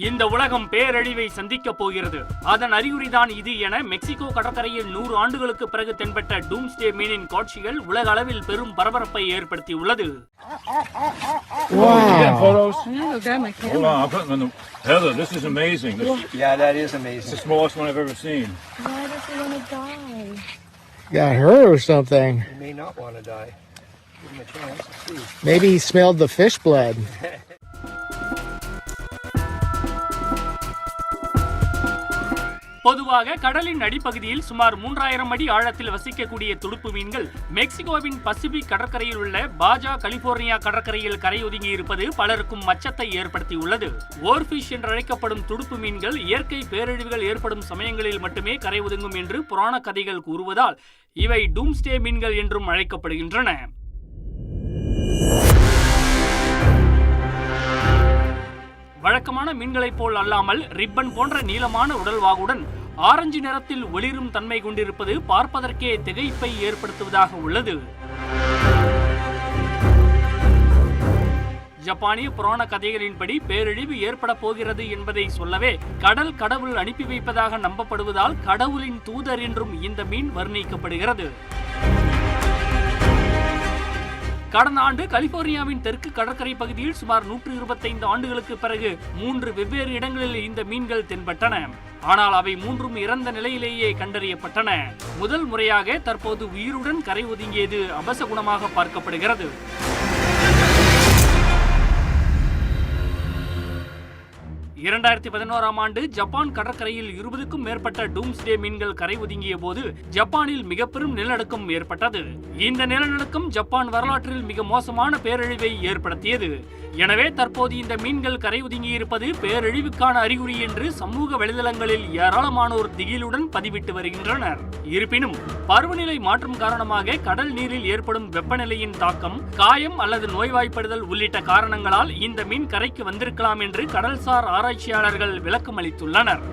இந்த உலகம் பேரழிவை சந்திக்க போகிறது, அதன் அறிகுறிதான் இது என மெக்சிகோ கடற்கரையில் 100 ஆண்டுகளுக்கு பிறகு தென்பட்ட டூம்ஸ்டே மீனின் காட்சிகள் உலக அளவில் பெரும் பரபரப்பை ஏற்படுத்தியுள்ளது. Heather, this is amazing. Yeah, that is amazing. It's the smallest one I've ever seen. Why does he want to die? Got hurt or something. He may not want to die. Give him a chance to see. Maybe he smelled the fish blood. பொதுவாக கடலின் அடிப்பகுதியில் சுமார் 3000 அடி ஆழத்தில் வசிக்கக்கூடிய துடுப்பு மீன்கள் மெக்சிகோவின் Pacific கடற்கரையில் உள்ள பாஜா கலிபோர்னியா கடற்கரையில் கரையொதுங்கி இருப்பது பலருக்கும் அச்சத்தை ஏற்படுத்தியுள்ளது. ஓர்ஃபிஷ் என்று அழைக்கப்படும் துடுப்பு மீன்கள் இயற்கை பேரழிவுகள் ஏற்படும் சமயங்களில் மட்டுமே கரை ஒதுங்கும் என்று புராண கதைகள் கூறுவதால் இவை டூம்ஸ்டே மீன்கள் என்றும் அழைக்கப்படுகின்றன. வழக்கமான மீன்களைப் போல் அல்லாமல் ரிப்பன் போன்ற நீளமான உடல்வாகுடன் ஆரஞ்சு நிறத்தில் ஒளிரும் தன்மை கொண்டிருப்பது பார்ப்பதற்கே திகைப்பை ஏற்படுத்துவதாக உள்ளது. ஜப்பானிய புராண கதைகளின்படி பேரழிவு ஏற்பட போகிறது என்பதை சொல்லவே கடல் கடவுள் அனுப்பி வைப்பதாக நம்பப்படுவதால் கடவுளின் தூதர் என்றும் இந்த மீன் வர்ணிக்கப்படுகிறது. கடந்த ஆண்டு கலிபோர்னியாவின் தெற்கு கடற்கரை பகுதியில் சுமார் 125 ஆண்டுகளுக்கு பிறகு 3 வெவ்வேறு இடங்களில் இந்த மீன்கள் தென்பட்டன. ஆனால் அவை 3ம் இறந்த நிலையிலேயே கண்டறியப்பட்டன. முதல் முறையாக தற்போது உயிருடன் கரை ஒதுங்கியது அபசகுணமாக பார்க்கப்படுகிறது. இரண்டாயிரத்தி 11ஆம் ஆண்டு ஜப்பான் கடற்கரையில் 20க்கும் மேற்பட்ட டூம்ஸ்டே மீன்கள் கரை ஒதுங்கிய போது ஜப்பானில் மிக பெரும் நிலநடுக்கம் ஏற்பட்டது. இந்த நிலநடுக்கம் ஜப்பான் வரலாற்றில் மிக மோசமான பேரழிவை ஏற்படுத்தியது. எனவே தற்போது இந்த மீன்கள் கரை ஒதுங்கி இருப்பது பேரழிவுக்கான அறிகுறி என்று சமூக வலைதளங்களில் ஏராளமானோர் திகிலுடன் பதிவிட்டு வருகின்றனர். இருப்பினும் பருவநிலை மாற்றம் காரணமாக கடல் நீரில் ஏற்படும் வெப்பநிலையின் தாக்கம், காயம் அல்லது நோய்வாய்ப்படுதல் உள்ளிட்ட காரணங்களால் இந்த மீன் கரைக்கு வந்திருக்கலாம் என்று கடல்சார் ஆராய்ச்சியாளர்கள் விளக்கம் அளித்துள்ளனர்.